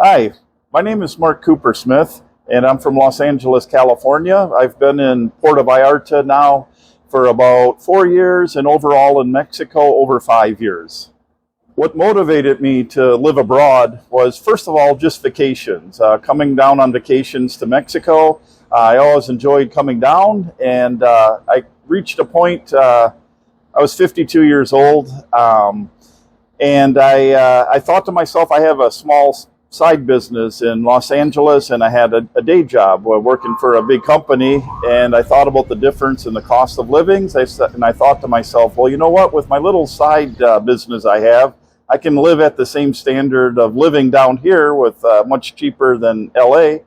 Hi, my name is Mark Coopersmith, and I'm from Los Angeles, California. I've been in Puerto Vallarta now for about 4 years, and overall in Mexico over 5 years. What motivated me to live abroad was, first of all, just vacations. Coming down on vacations to Mexico, I always enjoyed coming down, and I reached a point, I was 52 years old, and I thought to myself, I have a small side business in Los Angeles, and I had a day job working for a big company, and I thought about the difference in the cost of living, and I thought to myself, well, you know what, with my little side business I have, I can live at the same standard of living down here with much cheaper than LA.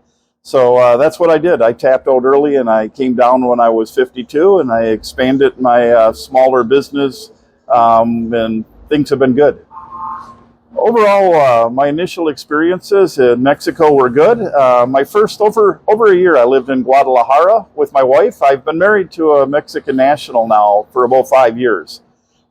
So that's what I did. I tapped out early, and I came down when I was 52, and I expanded my smaller business, and things have been good. Overall, my initial experiences in Mexico were good. My first over a year, I lived in Guadalajara with my wife. I've been married to a Mexican national now for about 5 years,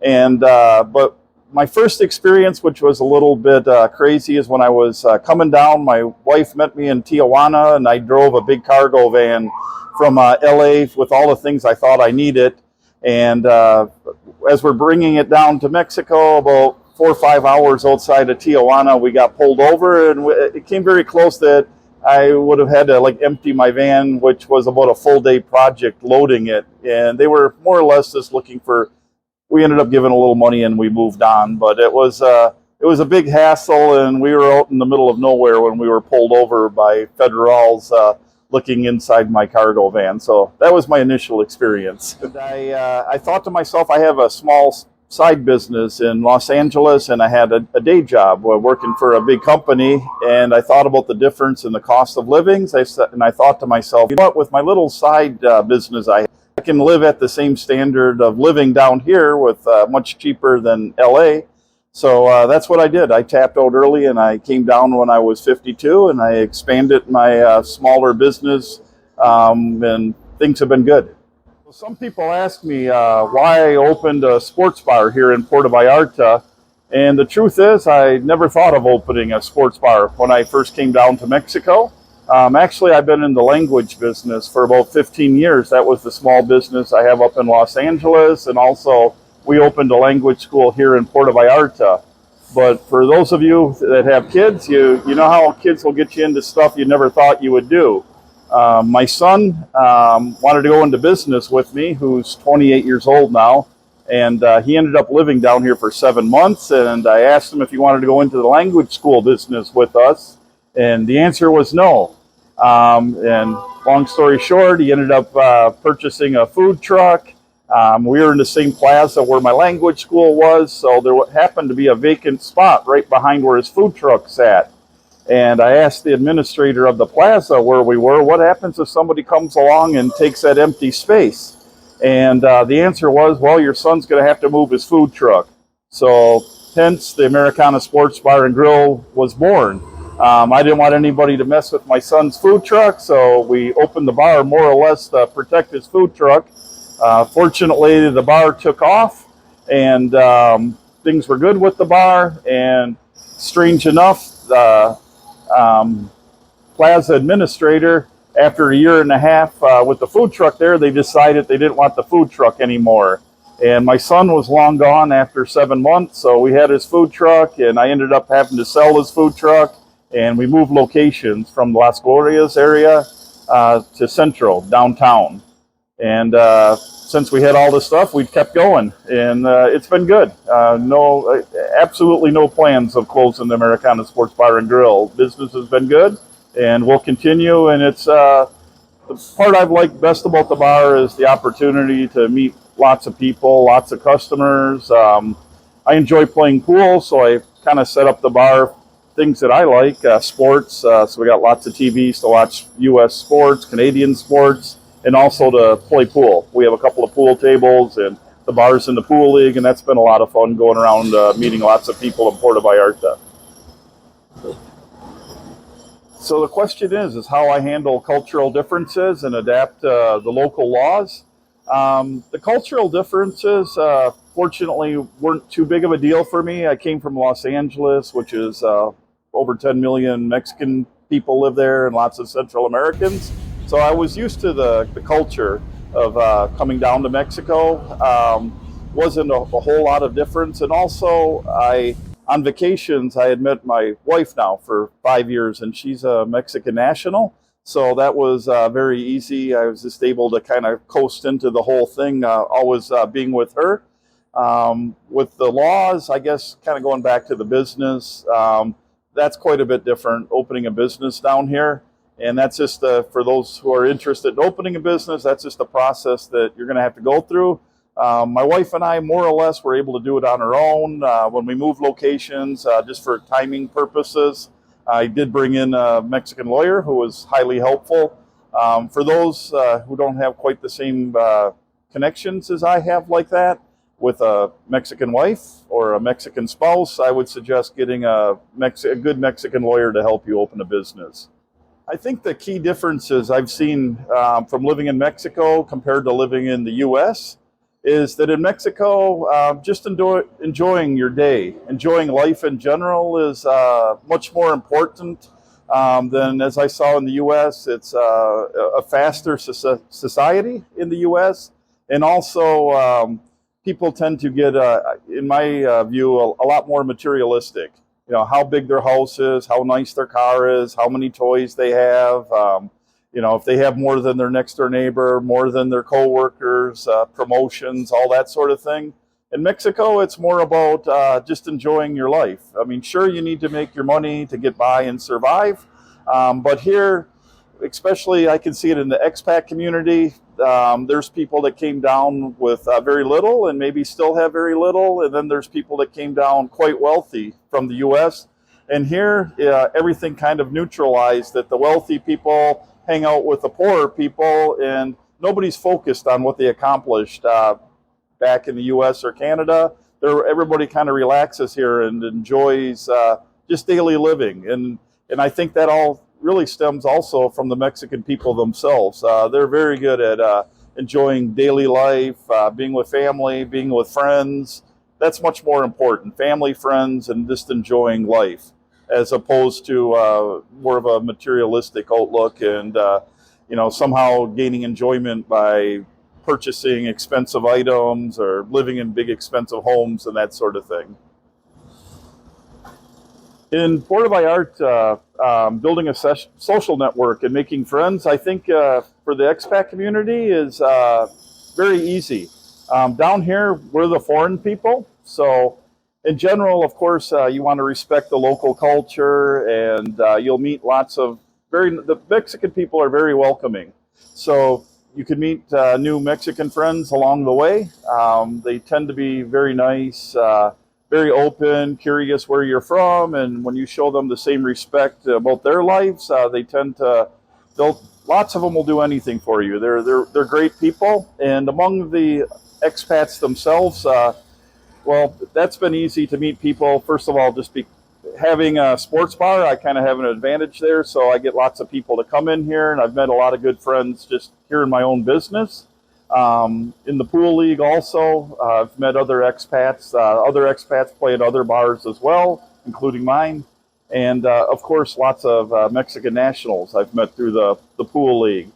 and but my first experience, which was a little bit crazy, is when I was coming down. My wife met me in Tijuana, and I drove a big cargo van from LA with all the things I thought I needed. And as we're bringing it down to Mexico, about 4 or 5 hours outside of Tijuana, we got pulled over, and it came very close that I would have had to empty my van, which was about a full day project loading it. And they were more or less just looking for. We ended up giving a little money and we moved on, but it was a big hassle, and we were out in the middle of nowhere when we were pulled over by federals looking inside my cargo van. So that was my initial experience. And I thought to myself, I have a small side business in Los Angeles, and I had a day job working for a big company, and I thought about the difference in the cost of living, and I thought to myself, you know what, with my little side business I can live at the same standard of living down here with much cheaper than LA. So that's what I did. I tapped out early, and I came down when I was 52, and I expanded my smaller business, and things have been good. Some people ask me why I opened a sports bar here in Puerto Vallarta, and the truth is I never thought of opening a sports bar when I first came down to Mexico. Actually, I've been in the language business for about 15 years. That was the small business I have up in Los Angeles, and also we opened a language school here in Puerto Vallarta. But for those of you that have kids, you know how kids will get you into stuff you never thought you would do. My son wanted to go into business with me, who's 28 years old now, and he ended up living down here for 7 months, and I asked him if he wanted to go into the language school business with us, and the answer was no. And long story short, he ended up purchasing a food truck. We were in the same plaza where my language school was, so there happened to be a vacant spot right behind where his food truck sat. And I asked the administrator of the plaza where we were, what happens if somebody comes along and takes that empty space? And the answer was, well, your son's going to have to move his food truck. So hence the Americana Sports Bar and Grill was born. I didn't want anybody to mess with my son's food truck, so we opened the bar more or less to protect his food truck. Fortunately, the bar took off, and things were good with the bar, and strange enough, the plaza administrator, after a year and a half with the food truck there, they decided they didn't want the food truck anymore. And my son was long gone after 7 months, so we had his food truck, and I ended up having to sell his food truck. And we moved locations from Las Glorias area to Central, downtown. And since we had all this stuff, we kept going. And it's been good. Absolutely no plans of closing the Americana Sports Bar and Grill. Business has been good, and we'll continue. And it's the part I've liked best about the bar is the opportunity to meet lots of people, lots of customers. I enjoy playing pool, so I kind of set up the bar things that I like, sports, so we got lots of TVs to watch U.S. sports, Canadian sports, and also to play pool. We have a couple of pool tables, and the bar's in the pool league, and that's been a lot of fun going around meeting lots of people in Puerto Vallarta. So the question is how I handle cultural differences and adapt the local laws. The cultural differences, fortunately, weren't too big of a deal for me. I came from Los Angeles, which is over 10 million Mexican people live there and lots of Central Americans. So I was used to the culture of coming down to Mexico. Wasn't a whole lot of difference. And also, on vacations, I had met my wife now for 5 years, and she's a Mexican national. So that was very easy. I was just able to kind of coast into the whole thing, always being with her. With the laws, I guess, kind of going back to the business, that's quite a bit different, opening a business down here. And that's just, for those who are interested in opening a business, that's just a process that you're going to have to go through. My wife and I, more or less, were able to do it on our own. When we moved locations, just for timing purposes, I did bring in a Mexican lawyer who was highly helpful. For those who don't have quite the same connections as I have like that, with a Mexican wife or a Mexican spouse, I would suggest getting a good Mexican lawyer to help you open a business. I think the key differences I've seen from living in Mexico compared to living in the U.S. is that in Mexico, just enjoying your day, enjoying life in general is much more important than, as I saw in the U.S. It's a faster society in the U.S. And also, people tend to get, in my view, a lot more materialistic. You know, how big their house is, how nice their car is, how many toys they have. You know, if they have more than their next door neighbor, more than their coworkers, promotions, all that sort of thing. In Mexico, it's more about just enjoying your life. I mean, sure, you need to make your money to get by and survive. But here, especially I can see it in the expat community, there's people that came down with very little and maybe still have very little. And then there's people that came down quite wealthy from the U.S. And here, everything kind of neutralized, that the wealthy people hang out with the poorer people, and nobody's focused on what they accomplished back in the U.S. or Canada. Everybody kind of relaxes here and enjoys just daily living. And I think that all really stems also from the Mexican people themselves. They're very good at enjoying daily life, being with family, being with friends. That's much more important, family, friends, and just enjoying life, as opposed to more of a materialistic outlook and, you know, somehow gaining enjoyment by purchasing expensive items or living in big expensive homes and that sort of thing. In Puerto Vallarta, building a social network and making friends, I think for the expat community is very easy. Down here, we're the foreign people, so in general, of course, you want to respect the local culture, and you'll meet lots of the Mexican people are very welcoming. So you can meet new Mexican friends along the way. They tend to be very nice, very open, curious where you're from, and when you show them the same respect about their lives, they tend to, lots of them will do anything for you. They're great people, and among the expats themselves, well, that's been easy to meet people. First of all, just having a sports bar, I kind of have an advantage there, so I get lots of people to come in here, and I've met a lot of good friends just here in my own business. In the pool league also, I've met other expats. Other expats play at other bars as well, including mine. And, of course, lots of Mexican nationals I've met through the pool league.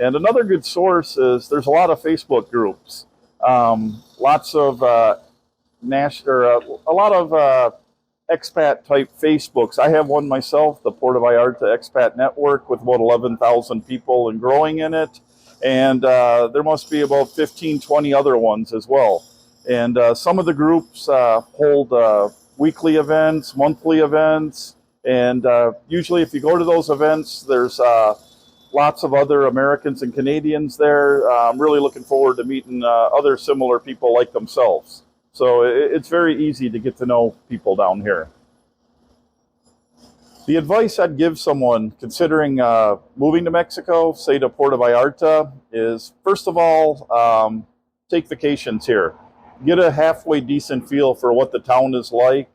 And another good source is there's a lot of Facebook groups. Lots of a lot of expat-type Facebooks. I have one myself, the Puerto Vallarta Expat Network, with about 11,000 people and growing in it. And there must be about 15, 20 other ones as well. And some of the groups hold weekly events, monthly events, and usually if you go to those events, there's lots of other Americans and Canadians there. I'm really looking forward to meeting other similar people like themselves. So it's very easy to get to know people down here. The advice I'd give someone considering moving to Mexico, say to Puerto Vallarta, is first of all, take vacations here. Get a halfway decent feel for what the town is like.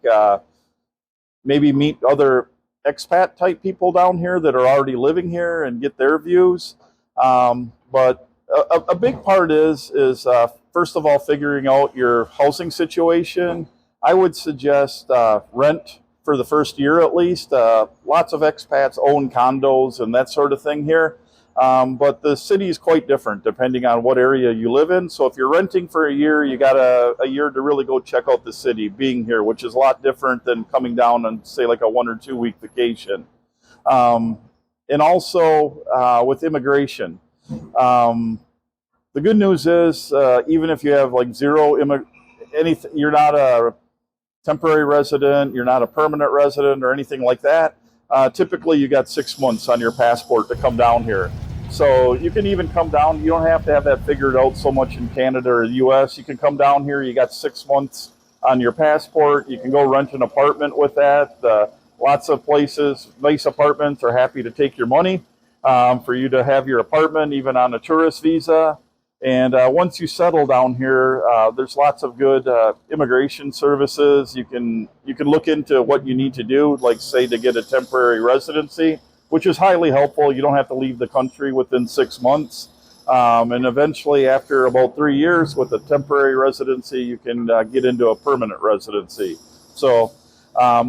Maybe meet other expat type people down here that are already living here and get their views. But a big part is first of all, figuring out your housing situation. I would suggest rent for the first year at least. Lots of expats own condos and that sort of thing here. But the city is quite different depending on what area you live in. So if you're renting for a year, you got a year to really go check out the city, being here, which is a lot different than coming down on, say, like a 1 or 2 week vacation. And also with immigration, the good news is even if you have like anything, you're not a temporary resident, you're not a permanent resident or anything like that. Typically, you got 6 months on your passport to come down here. So you can even come down. You don't have to have that figured out so much in Canada or the U.S. You can come down here. You got 6 months on your passport. You can go rent an apartment with that. Lots of places, nice apartments, are happy to take your money for you to have your apartment, even on a tourist visa. And once you settle down here, there's lots of good immigration services. You can look into what you need to do, like say to get a temporary residency, which is highly helpful. You don't have to leave the country within 6 months. And eventually, after about 3 years with a temporary residency, you can get into a permanent residency. So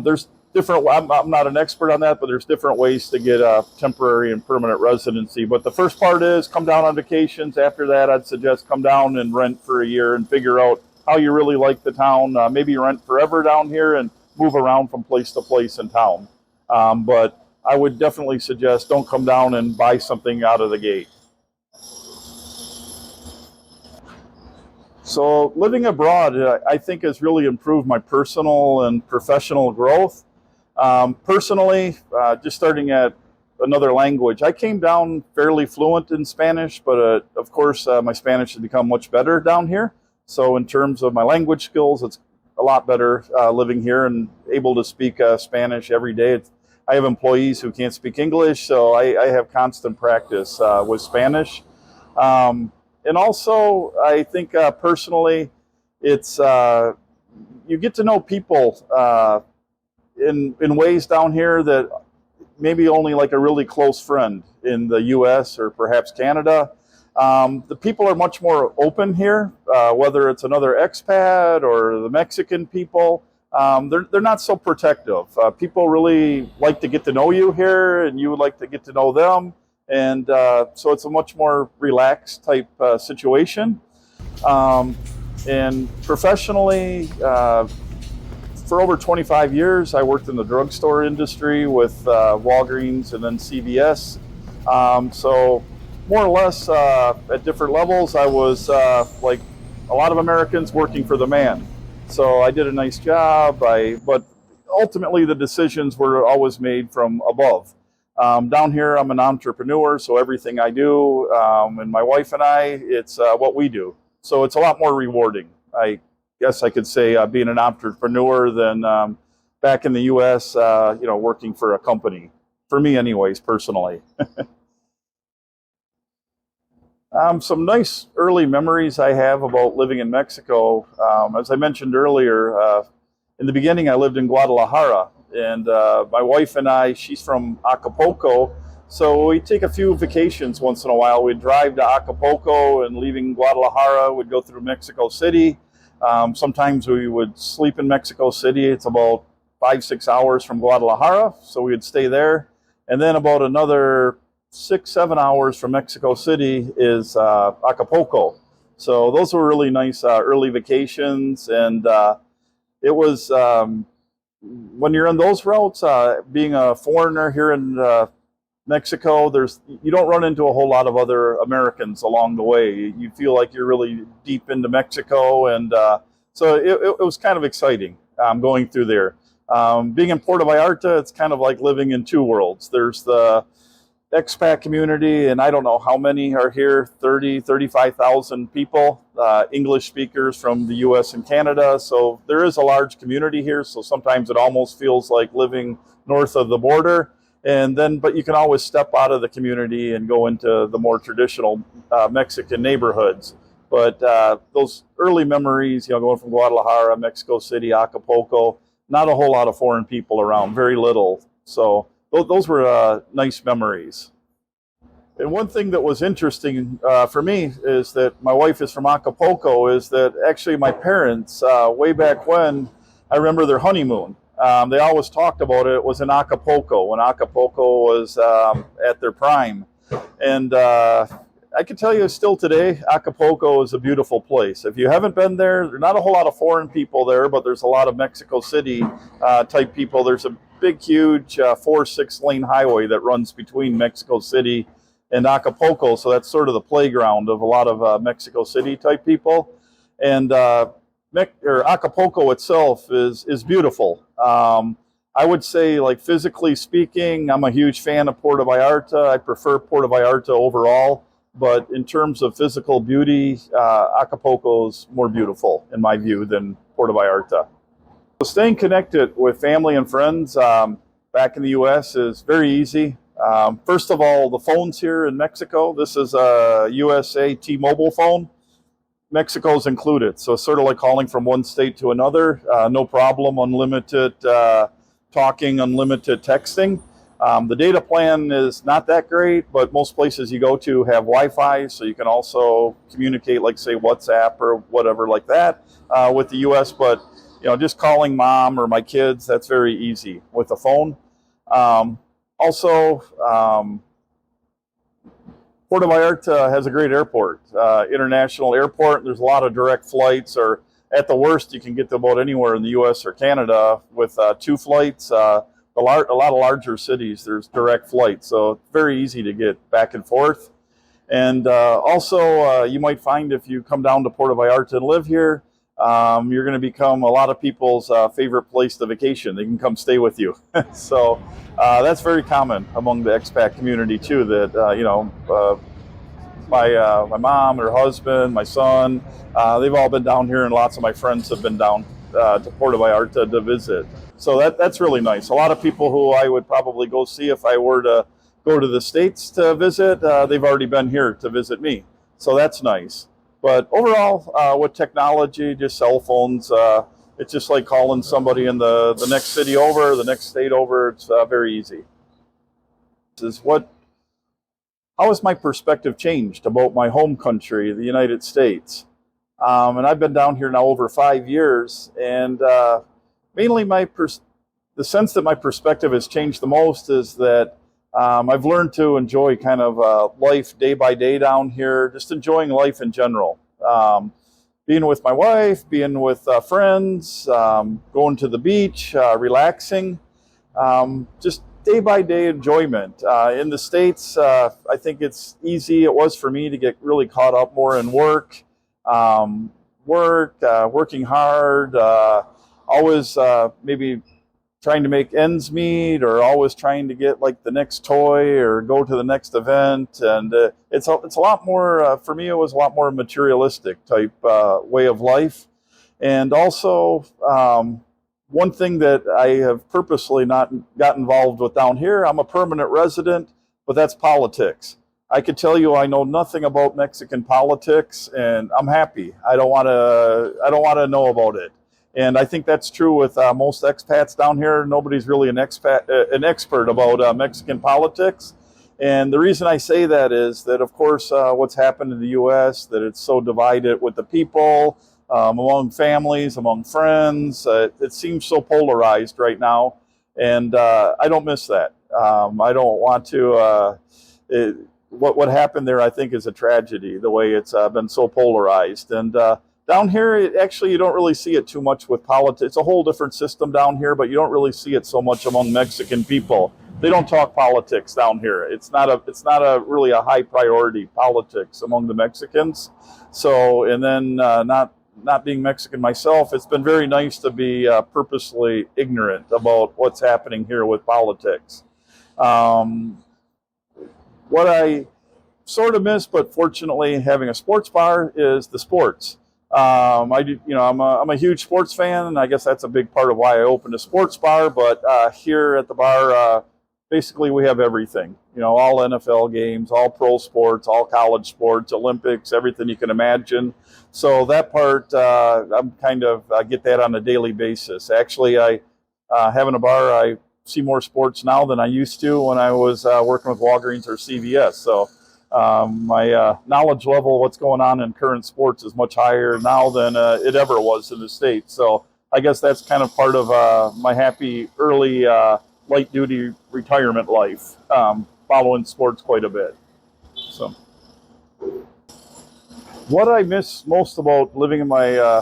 there's different, I'm not an expert on that, but there's different ways to get a temporary and permanent residency. But the first part is come down on vacations. After that, I'd suggest come down and rent for a year and figure out how you really like the town. Maybe rent forever down here and move around from place to place in town. But I would definitely suggest don't come down and buy something out of the gate. So living abroad, I think, has really improved my personal and professional growth. Personally, just starting at another language, I came down fairly fluent in Spanish, but of course my Spanish has become much better down here. So in terms of my language skills, it's a lot better living here and able to speak Spanish every day. I have employees who can't speak English, so I have constant practice with Spanish. And also, I think personally, it's you get to know people in ways down here that maybe only like a really close friend in the U.S. or perhaps Canada. The people are much more open here, whether it's another expat or the Mexican people. They're not so protective. People really like to get to know you here, and you would like to get to know them. And so it's a much more relaxed type situation. And professionally, for over 25 years, I worked in the drugstore industry with Walgreens and then CVS. So more or less at different levels, I was like a lot of Americans working for the man. So I did a nice job, but ultimately the decisions were always made from above. Down here, I'm an entrepreneur, so everything I do, and my wife and I, it's what we do. So it's a lot more rewarding. I guess I could say being an entrepreneur than back in the U.S., working for a company. For me anyways, personally. Some nice early memories I have about living in Mexico. As I mentioned earlier, in the beginning I lived in Guadalajara, and my wife and I, she's from Acapulco, so we take a few vacations once in a while. We'd drive to Acapulco, and leaving Guadalajara, we'd go through Mexico City. Sometimes we would sleep in Mexico City. It's about 5-6 hours from Guadalajara, so we would stay there. And then about another 6-7 hours from Mexico City is Acapulco. So those were really nice early vacations. And it was, when you're on those routes, being a foreigner here in Mexico, you don't run into a whole lot of other Americans along the way. You feel like you're really deep into Mexico, and so it was kind of exciting going through there. Being in Puerto Vallarta, it's kind of like living in two worlds. There's the expat community, and I don't know how many are here, 35,000 people, English speakers from the U.S. and Canada. So there is a large community here, so sometimes it almost feels like living north of the border. But you can always step out of the community and go into the more traditional Mexican neighborhoods. But those early memories, going from Guadalajara, Mexico City, Acapulco, not a whole lot of foreign people around, very little. So those were nice memories. And one thing that was interesting for me is that my wife is from Acapulco, is that actually my parents, way back when, I remember their honeymoon. they always talked about it was in Acapulco, when Acapulco was at their prime. And I can tell you still today, Acapulco is a beautiful place. If you haven't been there, there's not a whole lot of foreign people there, but there's a lot of Mexico City type people. There's a big, huge 4-6 lane highway that runs between Mexico City and Acapulco. So that's sort of the playground of a lot of Mexico City type people. And Acapulco itself is beautiful. I would say, like, physically speaking, I'm a huge fan of Puerto Vallarta. I prefer Puerto Vallarta overall. But in terms of physical beauty, Acapulco is more beautiful, in my view, than Puerto Vallarta. So staying connected with family and friends back in the U.S. is very easy. First of all, the phones here in Mexico, this is a USA T-Mobile phone. Mexico's included, so it's sort of like calling from one state to another. No problem, unlimited talking, unlimited texting. The data plan is not that great, but most places you go to have Wi-Fi, so you can also communicate, like, say, WhatsApp or whatever like that with the U.S. But, you know, just calling mom or my kids, that's very easy with the phone. Also, Puerto Vallarta has a great airport, international airport. There's a lot of direct flights, or at the worst, you can get to about anywhere in the U.S. or Canada with 2 flights. A lot of larger cities, there's direct flights, so it's very easy to get back and forth. And also, you might find if you come down to Puerto Vallarta and live here, you're going to become a lot of people's favorite place to vacation. They can come stay with you. So that's very common among the expat community too, that, you know, my mom, her husband, my son, they've all been down here, and lots of my friends have been down to Puerto Vallarta to visit. So that's really nice. A lot of people who I would probably go see if I were to go to the States to visit, they've already been here to visit me. So that's nice. But overall, with technology, just cell phones, it's just like calling somebody in the next city over, the next state over. It's very easy. How has my perspective changed about my home country, the United States? And I've been down here now over 5 years, and mainly the sense that my perspective has changed the most is that I've learned to enjoy kind of life day by day down here, just enjoying life in general. Being with my wife, being with friends, going to the beach, relaxing, just day by day enjoyment. In the States, I think it's easy, it was for me, to get really caught up more in work, working hard, always maybe trying to make ends meet, or always trying to get like the next toy or go to the next event. And it's a lot more, for me, it was a lot more materialistic type way of life. And also, one thing that I have purposely not got involved with down here, I'm a permanent resident, but that's politics. I could tell you I know nothing about Mexican politics, and I'm happy. I don't want to know about it. And I think that's true with most expats down here. Nobody's really an expert about Mexican politics. And the reason I say that is that, of course, what's happened in the U.S., that it's so divided with the people, among families, among friends. It seems so polarized right now. And I don't miss that. I don't want to... What happened there, I think, is a tragedy, the way it's been so polarized. And down here, you don't really see it too much with politics. It's a whole different system down here, but you don't really see it so much among Mexican people. They don't talk politics down here. It's not really a high priority, politics, among the Mexicans. So, and then not being Mexican myself, it's been very nice to be purposely ignorant about what's happening here with politics. What I sort of miss, but fortunately having a sports bar, is the sports. I'm a huge sports fan, and I guess that's a big part of why I opened a sports bar. But here at the bar, basically we have everything. You know, all NFL games, all pro sports, all college sports, Olympics, everything you can imagine. So that part, I'm kind of get that on a daily basis. Actually, having a bar, I see more sports now than I used to when I was working with Walgreens or CVS. So my knowledge level of what's going on in current sports is much higher now than it ever was in the States. So I guess that's kind of part of my happy early light duty retirement life, following sports quite a bit. So, what I miss most about living in my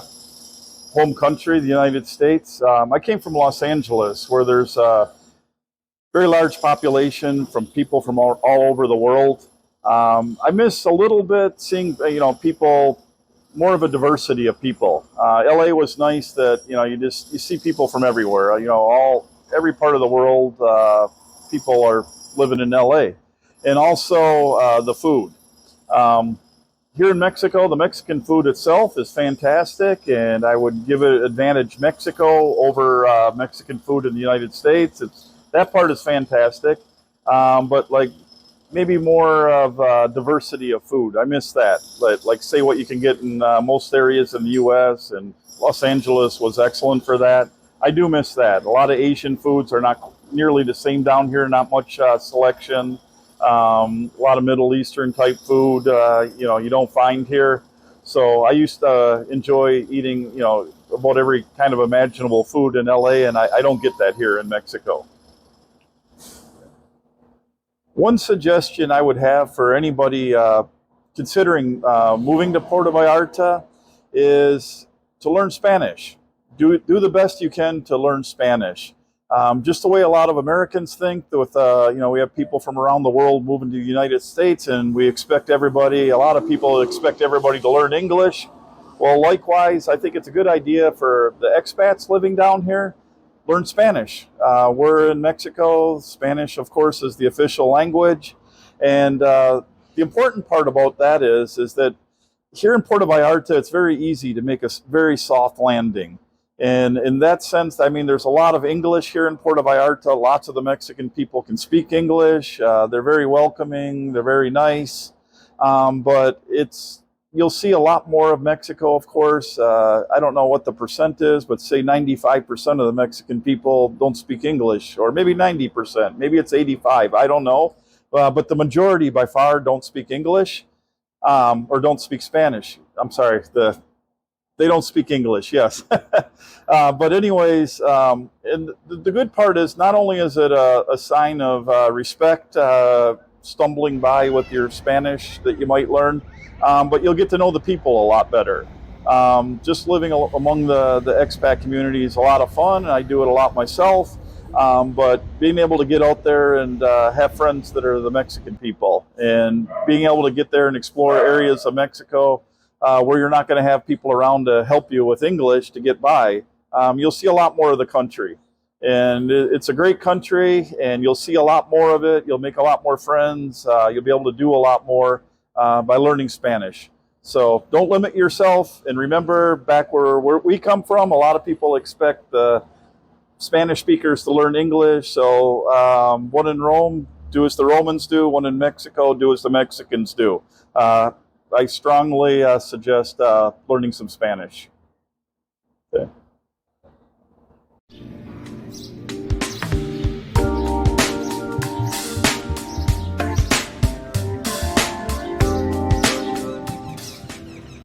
home country, the United States, I came from Los Angeles, where there's a very large population from people from all over the world. I miss a little bit seeing, people, more of a diversity of people. LA was nice that, you see people from everywhere, every part of the world, people are living in LA. And also the food. Here in Mexico, the Mexican food itself is fantastic, and I would give it advantage Mexico over Mexican food in the United States. That part is fantastic, but like maybe more of diversity of food. I miss that. Like say what you can get in most areas in the U.S., and Los Angeles was excellent for that. I do miss that. A lot of Asian foods are not nearly the same down here. Not much selection. A lot of Middle Eastern type food, you don't find here. So I used to enjoy eating, about every kind of imaginable food in LA, and I don't get that here in Mexico. One suggestion I would have for anybody considering moving to Puerto Vallarta is to learn Spanish. Do the best you can to learn Spanish. Just the way a lot of Americans think, with we have people from around the world moving to the United States, and a lot of people expect everybody to learn English. Well, likewise, I think it's a good idea for the expats living down here, learn Spanish. We're in Mexico. Spanish, of course, is the official language. And the important part about that is that here in Puerto Vallarta, it's very easy to make a very soft landing. And in that sense, I mean, there's a lot of English here in Puerto Vallarta. Lots of the Mexican people can speak English. They're very welcoming. They're very nice. But you'll see a lot more of Mexico, of course. I don't know what the percent is, but say 95% of the Mexican people don't speak English, or maybe 90%. Maybe it's 85. I don't know. But the majority by far don't speak English, or don't speak Spanish. I'm sorry. They don't speak English, yes. But anyways, and the good part is not only is it a sign of respect, stumbling by with your Spanish that you might learn, but you'll get to know the people a lot better. Just living among the expat community is a lot of fun, and I do it a lot myself. But being able to get out there and have friends that are the Mexican people, and being able to get there and explore areas of Mexico where you're not going to have people around to help you with English to get by, you'll see a lot more of the country. And it's a great country, and you'll see a lot more of it. You'll make a lot more friends. You'll be able to do a lot more by learning Spanish. So don't limit yourself. And remember, back where we come from, a lot of people expect the Spanish speakers to learn English. So one in Rome, do as the Romans do. One in Mexico, do as the Mexicans do. I strongly suggest learning some Spanish.